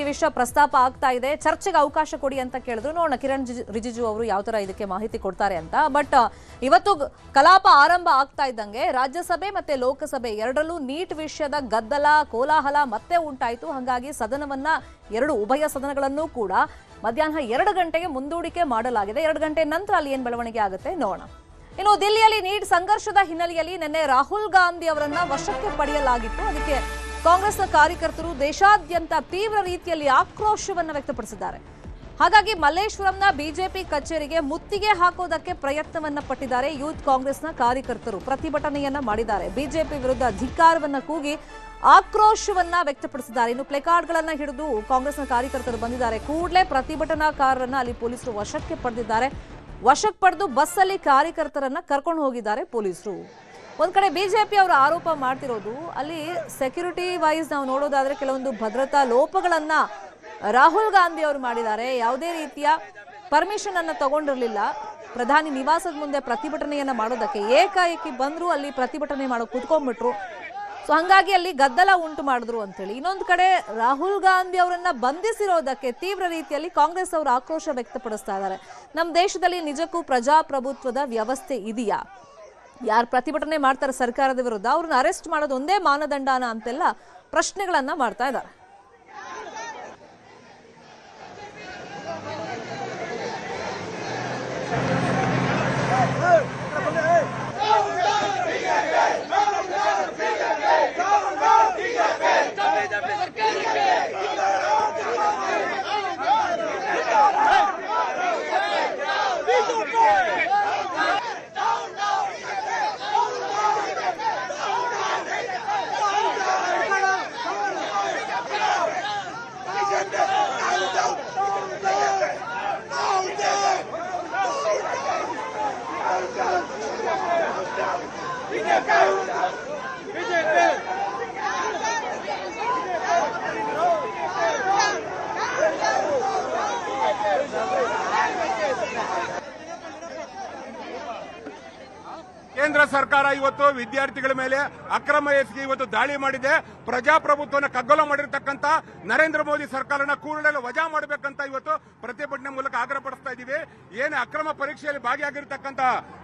ವಿಷಯ ಪ್ರಸ್ತಾಪ ಆಗ್ತಾ ಇದೆ, ಚರ್ಚೆಗೆ ಅವಕಾಶ ಕೊಡಿ ಅಂತ ಕೇಳಿದ್ರು. ನೋಡೋಣ ಕಿರಣ್ ರಿಜಿಜು ಅವರು ಯಾವ ತರ ಇದಕ್ಕೆ ಮಾಹಿತಿ ಕೊಡ್ತಾರೆ ಅಂತ. ಬಟ್ ಇವತ್ತು ಕಲಾಪ ಆರಂಭ ಆಗ್ತಾ ಇದ್ದಂಗೆ ರಾಜ್ಯಸಭೆ ಮತ್ತೆ ಲೋಕಸಭೆ ಎರಡರಲ್ಲೂ ನೀಟ್ ವಿಷಯದ ಗದ್ದಲ ಕೋಲಾಹಲ ಮತ್ತೆ ಉಂಟಾಯಿತು. ಹಾಗಾಗಿ ಸದನವನ್ನ ಉಭಯ ಸದನಗಳನ್ನು ಕೂಡ ಮಧ್ಯಾಹ್ನ 2 ಗಂಟೆಗೆ ಮುಂದೂಡಿಕೆ ಮಾಡಲಾಗಿದೆ. 2 ಗಂಟೆ ನಂತರ ಅಲ್ಲಿ ಏನ್ ಬೆಳವಣಿಗೆ ಆಗುತ್ತೆ ನೋಡೋಣ. ಇನ್ನು ದಿಲ್ಲಿಯಲ್ಲಿ ನೀಟ್ ಸಂಘರ್ಷದ ಹಿನ್ನೆಲೆಯಲ್ಲಿ ನಿನ್ನೆ ರಾಹುಲ್ ಗಾಂಧಿ ಅವರನ್ನ ವಶಕ್ಕೆ ಪಡೆಯಲಾಗಿತ್ತು. ಅದಕ್ಕೆ ಕಾಂಗ್ರೆಸ್ನ ಕಾರ್ಯಕರ್ತರು ದೇಶಾದ್ಯಂತ ತೀವ್ರ ರೀತಿಯಲ್ಲಿ ಆಕ್ರೋಶವನ್ನು ವ್ಯಕ್ತಪಡಿಸಿದ್ದಾರೆ. ಹಾಗಾಗಿ ಮಲ್ಲೇಶ್ವರಂನ ಬಿಜೆಪಿ ಕಚೇರಿಗೆ ಮುತ್ತಿಗೆ ಹಾಕೋದಕ್ಕೆ ಪ್ರಯತ್ನವನ್ನ ಪಟ್ಟಿದ್ದಾರೆ. ಯೂತ್ ಕಾಂಗ್ರೆಸ್ನ ಕಾರ್ಯಕರ್ತರು ಪ್ರತಿಭಟನೆಯನ್ನ ಮಾಡಿದ್ದಾರೆ. ಬಿಜೆಪಿ ವಿರುದ್ಧ ಧಿಕ್ಕಾರವನ್ನ ಕೂಗಿ ಆಕ್ರೋಶವನ್ನ ವ್ಯಕ್ತಪಡಿಸಿದ್ದಾರೆ. ಇನ್ನು ಪ್ಲೆಕಾರ್ಡ್ಗಳನ್ನ ಹಿಡಿದು ಕಾಂಗ್ರೆಸ್ನ ಕಾರ್ಯಕರ್ತರು ಬಂದಿದ್ದಾರೆ. ಕೂಡಲೇ ಪ್ರತಿಭಟನಾಕಾರರನ್ನ ಅಲ್ಲಿ ಪೊಲೀಸರು ವಶಕ್ಕೆ ಪಡೆದಿದ್ದಾರೆ. ವಶಕ್ಕೆ ಪಡೆದು ಬಸ್ಸಲ್ಲಿ ಕಾರ್ಯಕರ್ತರನ್ನ ಕರ್ಕೊಂಡು ಹೋಗಿದ್ದಾರೆ ಪೊಲೀಸರು. ಒಂದ್ ಕಡೆ ಬಿಜೆಪಿ ಅವರು ಆರೋಪ ಮಾಡ್ತಿರೋದು, ಅಲ್ಲಿ ಸೆಕ್ಯೂರಿಟಿ ವೈಸ್ ನಾವು ನೋಡೋದಾದ್ರೆ ಕೆಲವೊಂದು ಭದ್ರತಾ ಲೋಪಗಳನ್ನ ರಾಹುಲ್ ಗಾಂಧಿ ಅವರು ಮಾಡಿದ್ದಾರೆ. ಯಾವುದೇ ರೀತಿಯ ಪರ್ಮಿಷನ್ ಅನ್ನ ತಗೊಂಡಿರ್ಲಿಲ್ಲ. ಪ್ರಧಾನಿ ನಿವಾಸದ ಮುಂದೆ ಪ್ರತಿಭಟನೆಯನ್ನ ಮಾಡೋದಕ್ಕೆ ಏಕಾಏಕಿ ಬಂದ್ರು, ಅಲ್ಲಿ ಪ್ರತಿಭಟನೆ ಮಾಡೋ ಕುತ್ಕೊಂಡ್ಬಿಟ್ರು. ಸೊ ಹಂಗಾಗಿ ಅಲ್ಲಿ ಗದ್ದಲ ಉಂಟು ಮಾಡಿದ್ರು ಅಂತ ಹೇಳಿ. ಇನ್ನೊಂದು ಕಡೆ ರಾಹುಲ್ ಗಾಂಧಿ ಅವರನ್ನ ಬಂಧಿಸಿರೋದಕ್ಕೆ ತೀವ್ರ ರೀತಿಯಲ್ಲಿ ಕಾಂಗ್ರೆಸ್ ಅವರು ಆಕ್ರೋಶ ವ್ಯಕ್ತಪಡಿಸ್ತಾ ಇದ್ದಾರೆ. ನಮ್ಮ ದೇಶದಲ್ಲಿ ನಿಜಕ್ಕೂ ಪ್ರಜಾಪ್ರಭುತ್ವದ ವ್ಯವಸ್ಥೆ ಇದೆಯಾ? ಯಾರು ಪ್ರತಿಭಟನೆ ಮಾಡ್ತಾರೆ ಸರ್ಕಾರದ ವಿರುದ್ಧ ಅವ್ರನ್ನ ಅರೆಸ್ಟ್ ಮಾಡೋದು ಒಂದೇ ಮಾನದಂಡನ ಅಂತೆಲ್ಲ ಪ್ರಶ್ನೆಗಳನ್ನ ಮಾಡ್ತಾ ಇದ್ದಾರೆ. ಕೇಂದ್ರ ಸರ್ಕಾರ ಇವತ್ತು ವಿದ್ಯಾರ್ಥಿಗಳ ಮೇಲೆ ಅಕ್ರಮ ಎಸಗಿ ಇವತ್ತು ದಾಳಿ ಮಾಡಿದೆ. ಪ್ರಜಾಪ್ರಭುತ್ವವನ್ನು ಕಗ್ಗೊಲ ಮಾಡಿರ್ತಕ್ಕಂಥ ನರೇಂದ್ರ ಮೋದಿ ಸರ್ಕಾರನ ಕೂಡಲೇ ವಜಾ ಮಾಡಬೇಕಂತ ಇವತ್ತು ಪ್ರತಿಭಟನೆ ಮೂಲಕ ಆಗ್ರಹ ಪಡಿಸ್ತಾ ಇದ್ದೀವಿ. ಏನು ಅಕ್ರಮ ಪರೀಕ್ಷೆಯಲ್ಲಿ ಭಾಗಿಯಾಗಿರ್ತಕ್ಕಂಥ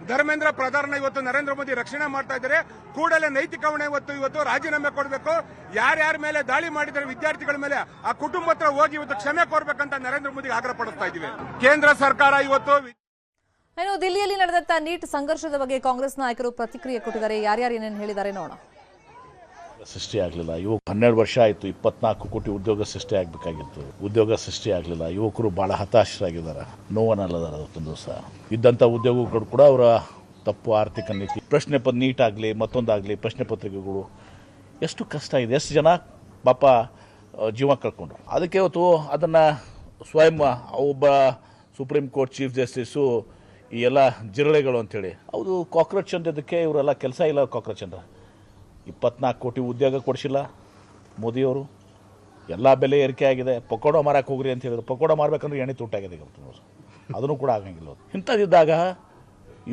ಧರ್ಮೇಂದ್ರ ಪ್ರಧಾನ ಇವತ್ತು ನರೇಂದ್ರ ಮೋದಿ ರಕ್ಷಣೆ ಮಾಡ್ತಾ ಇದ್ದಾರೆ. ಕೂಡಲೇ ನೈತಿಕ ಹೊಣೆ ಇವತ್ತು ರಾಜೀನಾಮೆ ಕೊಡಬೇಕು. ಯಾರ್ಯಾರ ಮೇಲೆ ದಾಳಿ ಮಾಡಿದರೆ ವಿದ್ಯಾರ್ಥಿಗಳ ಮೇಲೆ ಆ ಕುಟುಂಬ ಹತ್ರ ಹೋಗಿ ಇವತ್ತು ಕ್ಷಮೆ ಕೋರಬೇಕಂತ ನರೇಂದ್ರ ಮೋದಿಗೆ ಆಗ್ರಹ ಪಡಿಸ್ತಾ ಇದ್ದೀವಿ. ಕೇಂದ್ರ ಸರ್ಕಾರ ಇವತ್ತು ಇನ್ನು ದಿಲ್ಲಿಯಲ್ಲಿ ನಡೆದಂತ ನೀಟ್ ಸಂಘರ್ಷದ ಬಗ್ಗೆ ಕಾಂಗ್ರೆಸ್ ನಾಯಕರು ಪ್ರತಿಕ್ರಿಯೆ ಕೊಟ್ಟಿದ್ದಾರೆ. ಯಾರ್ಯಾರು ಏನೇನು ಹೇಳಿದ್ದಾರೆ ನೋಡೋಣ. ಸೃಷ್ಟಿ ಆಗಲಿಲ್ಲ. ಯುವಕ 12 ವರ್ಷ ಆಯಿತು, 24 ಕೋಟಿ ಉದ್ಯೋಗ ಸೃಷ್ಟಿ ಆಗಬೇಕಾಗಿತ್ತು. ಉದ್ಯೋಗ ಸೃಷ್ಟಿ ಆಗಲಿಲ್ಲ. ಯುವಕರು ಭಾಳ ಹತಾಶರಾಗಿದ್ದಾರೆ, ನೋವನ್ನಲ್ಲದಾರ. ಅವತ್ತೊಂದು ದಿವಸ ಇದ್ದಂಥ ಉದ್ಯೋಗಗಳು ಕೂಡ ಅವರ ತಪ್ಪು ಆರ್ಥಿಕ ನೀತಿ, ಪ್ರಶ್ನೆ ಪತ್ರ ನೀಟ್ ಆಗಲಿ ಮತ್ತೊಂದಾಗಲಿ ಪ್ರಶ್ನೆ ಪತ್ರಿಕೆಗಳು ಎಷ್ಟು ಕಷ್ಟ ಇದೆ. ಎಷ್ಟು ಜನ ಪಾಪ ಜೀವ ಕಳ್ಕೊಂಡ್ರು. ಅದಕ್ಕೆ ಇವತ್ತು ಅದನ್ನು ಸ್ವಯಂ ಒಬ್ಬ ಸುಪ್ರೀಂ ಕೋರ್ಟ್ ಚೀಫ್ ಜಸ್ಟಿಸು ಈ ಎಲ್ಲ ಜಿರಳೆಗಳು ಅಂತೇಳಿ ಹೌದು ಕಾಕ್ರೋಚ್ ಅಂದಿದ್ದಕ್ಕೆ ಇವರೆಲ್ಲ ಕೆಲಸ ಇಲ್ಲ. ಕಾಕ್ರೋಚ್ ಅಂದ್ರೆ 24 ಕೋಟಿ ಉದ್ಯೋಗ ಕೊಡಿಸಿಲ್ಲ ಮೋದಿಯವರು. ಎಲ್ಲ ಬೆಲೆ ಏರಿಕೆ ಆಗಿದೆ. ಪಕೋಡ ಮಾರಕ್ಕೆ ಹೋಗ್ರಿ ಅಂತ ಹೇಳಿದ್ರು. ಪಕೋಡ ಮಾರಬೇಕಂದ್ರೆ ಎಣ್ಣೆ ತುಟ್ಟಾಗಿದೆ ಇವತ್ತು. ಅದನ್ನು ಕೂಡ ಆಗಂಗಿಲ್ಲ. ಇಂಥದ್ದಿದ್ದಾಗ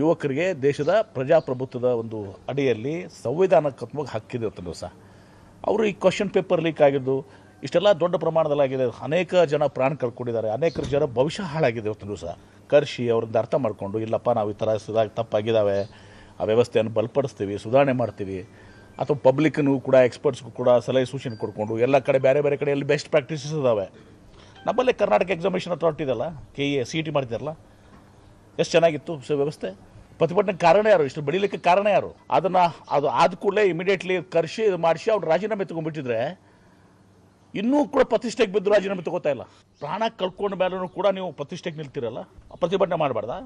ಯುವಕರಿಗೆ ದೇಶದ ಪ್ರಜಾಪ್ರಭುತ್ವದ ಒಂದು ಅಡಿಯಲ್ಲಿ ಸಂವಿಧಾನಾತ್ಮಕ ಹಕ್ಕಿದೆ ಇವತ್ತು ದಿವಸ. ಅವರು ಈ ಕ್ವಶನ್ ಪೇಪರ್ ಲೀಕ್ ಆಗಿದ್ದು ಇಷ್ಟೆಲ್ಲ ದೊಡ್ಡ ಪ್ರಮಾಣದಲ್ಲಾಗಿದೆ. ಅನೇಕ ಜನ ಪ್ರಾಣ ಕಳ್ಕೊಂಡಿದ್ದಾರೆ. ಅನೇಕ ಜನ ಭವಿಷ್ಯ ಹಾಳಾಗಿದೆ ಇವತ್ತು ದಿವಸ. ಕರ್ಷಿ ಅವ್ರದ್ದು ಅರ್ಥ ಮಾಡಿಕೊಂಡು ಇಲ್ಲಪ್ಪ ನಾವು ಈ ಥರ ತಪ್ಪಾಗಿದ್ದಾವೆ, ಆ ವ್ಯವಸ್ಥೆಯನ್ನು ಬಲಪಡಿಸ್ತೀವಿ, ಸುಧಾರಣೆ ಮಾಡ್ತೀವಿ. ಅಥವಾ ಪಬ್ಲಿಕ್ನು ಕೂಡ ಎಕ್ಸ್ಪರ್ಟ್ಸ್ಗೂ ಕೂಡ ಸಲಹೆ ಸೂಚನೆ ಕೊಡ್ಕೊಂಡು ಎಲ್ಲ ಕಡೆ ಬೇರೆ ಬೇರೆ ಕಡೆ ಎಲ್ಲಿ ಬೆಸ್ಟ್ ಪ್ರಾಕ್ಟೀಸಸ್ ಇದ್ದಾವೆ. ನಮ್ಮಲ್ಲೇ ಕರ್ನಾಟಕ ಎಕ್ಸಾಮಿನೇಷನ್ ಅಥಾರಿಟಿ ಇದೆಲ್ಲ, KE CET ಮಾಡ್ತಿರಲ್ಲ, ಎಷ್ಟು ಚೆನ್ನಾಗಿತ್ತು ವ್ಯವಸ್ಥೆ. ಪ್ರತಿಭಟನೆ ಕಾರಣ ಯಾರು? ಇಷ್ಟು ಬೆಳೀಲಿಕ್ಕೆ ಕಾರಣ ಯಾರು? ಅದು ಆದ ಕೂಡಲೇ ಇಮಿಡಿಯೇಟ್ಲಿ ಕರ್ಷಿ ಮಾಡಿಸಿ ಅವ್ರು ರಾಜೀನಾಮೆ ತೊಗೊಂಡ್ಬಿಟ್ಟಿದ್ರೆ ಇನ್ನೂ ಕೂಡ ಪ್ರತಿಷ್ಠೆಗೆ ಬಿದ್ದು ರಾಜೀನಾಮೆ ತಗೋತಾ ಇಲ್ಲ. ಪ್ರಾಣ ಕಳ್ಕೊಂಡ ಮೇಲೂ ಕೂಡ ನೀವು ಪ್ರತಿಷ್ಠೆಗೆ ನಿಲ್ತಿರಲ್ಲ. ಪ್ರತಿಭಟನೆ ಮಾಡಬಾರ್ದಾ?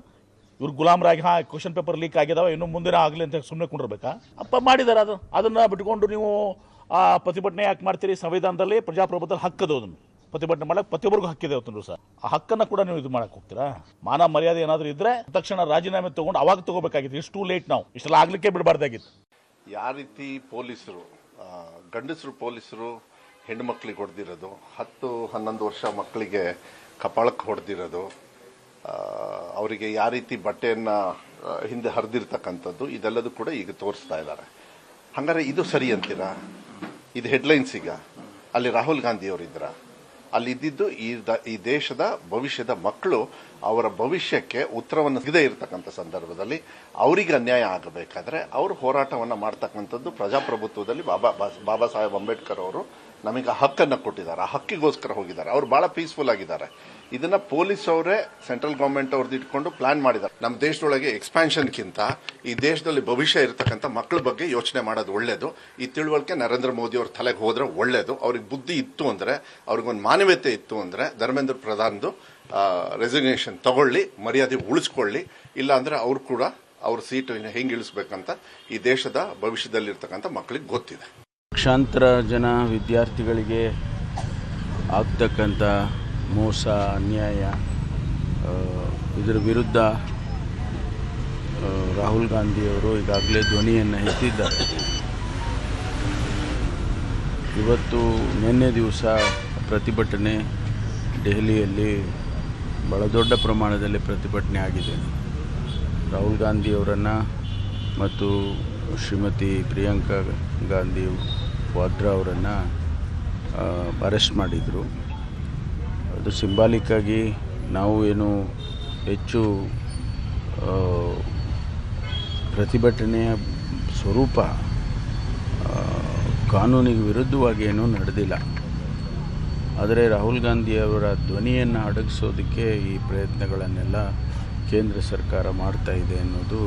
ಇವ್ರು ಗುಲಾಮರಾಗಿ ಕ್ವಶನ್ ಪೇಪರ್ ಲೀಕ್ ಆಗಿದಾವೆ, ಇನ್ನೂ ಮುಂದಿನ ಆಗಲಿ ಅಂತ ಸುಮ್ಮನೆ ಕೊಂಡಿರ್ಬೇಕಾ? ಮಾಡಿದ್ದಾರೆ. ಅದನ್ನು ಬಿಟ್ಕೊಂಡು ನೀವು ಆ ಪ್ರತಿಭಟನೆ ಯಾಕೆ ಮಾಡ್ತೀರಿ? ಸಂವಿಧಾನದಲ್ಲಿ ಪ್ರಜಾಪ್ರಭುತ್ವದಲ್ಲಿ ಹಕ್ಕದು. ಅದನ್ನು ಪ್ರತಿಭಟನೆ ಮಾಡಕ್ಕೆ ಪ್ರತಿಯೊಬ್ಬರಿಗೂ ಹಕ್ಕಿದೆ ಇವತ್ತು ಸಹ. ಆ ಹಕ್ಕನ್ನು ಕೂಡ ನೀವು ಇದು ಮಾಡಕ್ಕೆ ಹೋಗ್ತೀರಾ? ಮಾನ ಮರ್ಯಾದೆ ಏನಾದರೂ ಇದ್ರೆ ತಕ್ಷಣ ರಾಜೀನಾಮೆ ತಗೊಂಡು ಅವಾಗ ತಗೋಬೇಕಾಗಿತ್ತು. ಇಷ್ಟು ಲೇಟ್. ನಾವು ಇಷ್ಟೆಲ್ಲ ಆಗ್ಲಿಕ್ಕೆ ಬಿಡಬಾರ್ದಾಗಿತ್ತು. ಯಾವ ರೀತಿ ಪೊಲೀಸರು, ಗಂಡಸರು ಪೊಲೀಸರು ಹೆಣ್ಣುಮಕ್ಳಿಗೆ ಹೊಡೆದಿರೋದು, 10-11 ವರ್ಷ ಮಕ್ಕಳಿಗೆ ಕಪಾಳಕ್ಕೆ ಹೊಡೆದಿರೋದು, ಅವರಿಗೆ ಯಾವ ರೀತಿ ಬಟ್ಟೆಯನ್ನು ಹಿಂದೆ ಹರಿದಿರ್ತಕ್ಕಂಥದ್ದು, ಇದೆಲ್ಲದೂ ಕೂಡ ಈಗ ತೋರಿಸ್ತಾ ಇದ್ದಾರೆ. ಹಾಗಾದ್ರೆ ಇದು ಸರಿ ಅಂತೀರಾ? ಇದು ಹೆಡ್ಲೈನ್ಸ್. ಈಗ ಅಲ್ಲಿ ರಾಹುಲ್ ಗಾಂಧಿ ಅವರಿದ್ರ, ಅಲ್ಲಿ ಇದ್ದಿದ್ದು ಈ ದೇಶದ ಭವಿಷ್ಯದ ಮಕ್ಕಳು ಅವರ ಭವಿಷ್ಯಕ್ಕೆ ಉತ್ತರವನ್ನು ಸಿಗದೇ ಇರತಕ್ಕಂಥ ಸಂದರ್ಭದಲ್ಲಿ ಅವರಿಗೆ ಅನ್ಯಾಯ ಆಗಬೇಕಾದ್ರೆ ಅವರು ಹೋರಾಟವನ್ನು ಮಾಡ್ತಕ್ಕಂಥದ್ದು ಪ್ರಜಾಪ್ರಭುತ್ವದಲ್ಲಿ ಬಾಬಾ ಸಾಹೇಬ್ ಅಂಬೇಡ್ಕರ್ ಅವರು ನಮಗೆ ಹಕ್ಕನ್ನು ಕೊಟ್ಟಿದ್ದಾರೆ. ಆ ಹಕ್ಕಿಗೋಸ್ಕರ ಹೋಗಿದ್ದಾರೆ. ಅವರು ಬಹಳ ಪೀಸ್ಫುಲ್ ಆಗಿದ್ದಾರೆ. ಇದನ್ನ ಪೊಲೀಸ್ ಅವರೇ ಸೆಂಟ್ರಲ್ ಗವರ್ಮೆಂಟ್ ಅವ್ರದ್ದು ಇಟ್ಕೊಂಡು ಪ್ಲಾನ್ ಮಾಡಿದ್ದಾರೆ. ನಮ್ಮ ದೇಶದೊಳಗೆ ಎಕ್ಸ್ಪಾನ್ಷನ್ಗಿಂತ ಈ ದೇಶದಲ್ಲಿ ಭವಿಷ್ಯ ಇರತಕ್ಕಂಥ ಮಕ್ಕಳ ಬಗ್ಗೆ ಯೋಚನೆ ಮಾಡೋದು ಒಳ್ಳೇದು. ಈ ತಿಳುವಳಿಕೆ ನರೇಂದ್ರ ಮೋದಿ ಅವ್ರ ತಲೆಗೆ ಹೋದ್ರೆ ಒಳ್ಳೇದು. ಅವ್ರಿಗೆ ಬುದ್ಧಿ ಇತ್ತು ಅಂದ್ರೆ, ಅವ್ರಿಗೊಂದು ಮಾನವೀಯತೆ ಇತ್ತು ಅಂದ್ರೆ ಧರ್ಮೇಂದ್ರ ಪ್ರಧಾನ್ದು ರೆಸಿಗ್ನೇಷನ್ ತಗೊಳ್ಳಿ, ಮರ್ಯಾದೆ ಉಳಿಸ್ಕೊಳ್ಳಿ. ಇಲ್ಲ ಅಂದ್ರೆ ಅವ್ರು ಕೂಡ ಅವ್ರ ಸೀಟ್ ಹೆಂಗೆ ಇಳಿಸ್ಬೇಕಂತ ಈ ದೇಶದ ಭವಿಷ್ಯದಲ್ಲಿರ್ತಕ್ಕಂಥ ಮಕ್ಕಳಿಗೆ ಗೊತ್ತಿದೆ. ಲಕ್ಷಾಂತರ ಜನ ವಿದ್ಯಾರ್ಥಿಗಳಿಗೆ ಆಗ್ತಕ್ಕಂಥ ಮೋಸ, ಅನ್ಯಾಯ, ಇದರ ವಿರುದ್ಧ ರಾಹುಲ್ ಗಾಂಧಿಯವರು ಈಗಾಗಲೇ ಧ್ವನಿಯನ್ನು ಎತ್ತಿದ್ದಾರೆ. ಇವತ್ತು ನಿನ್ನೆ ದಿವಸ ಪ್ರತಿಭಟನೆ ದೆಹಲಿಯಲ್ಲಿ ಬಹಳ ದೊಡ್ಡ ಪ್ರಮಾಣದಲ್ಲಿ ಪ್ರತಿಭಟನೆ ಆಗಿದೆ. ರಾಹುಲ್ ಗಾಂಧಿಯವರನ್ನು ಮತ್ತು ಶ್ರೀಮತಿ ಪ್ರಿಯಾಂಕಾ ಗಾಂಧಿ ವಾದ್ರಾ ಅವರನ್ನು ಅರೆಸ್ಟ್ ಮಾಡಿದರು. ಅದು ಸಿಂಬಾಲಿಕ್ಕಾಗಿ ನಾವು ಏನು ಹೆಚ್ಚು ಪ್ರತಿಭಟನೆಯ ಸ್ವರೂಪ ಕಾನೂನಿಗೆ ವಿರುದ್ಧವಾಗಿ ಏನೂ ನಡೆದಿಲ್ಲ. ಆದರೆ ರಾಹುಲ್ ಗಾಂಧಿಯವರ ಧ್ವನಿಯನ್ನು ಅಡಗಿಸೋದಕ್ಕೆ ಈ ಪ್ರಯತ್ನಗಳನ್ನೆಲ್ಲ ಕೇಂದ್ರ ಸರ್ಕಾರ ಮಾಡ್ತಾ ಇದೆ ಅನ್ನೋದು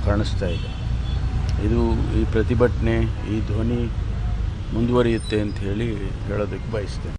ಕಾಣಿಸ್ತಾ ಇದೆ. ಈ ಪ್ರತಿಭಟನೆ, ಈ ಧ್ವನಿ ಮುಂದುವರಿಯುತ್ತೆ ಅಂತ ಹೇಳೋದಕ್ಕೆ ಬಯಸ್ತೇನೆ.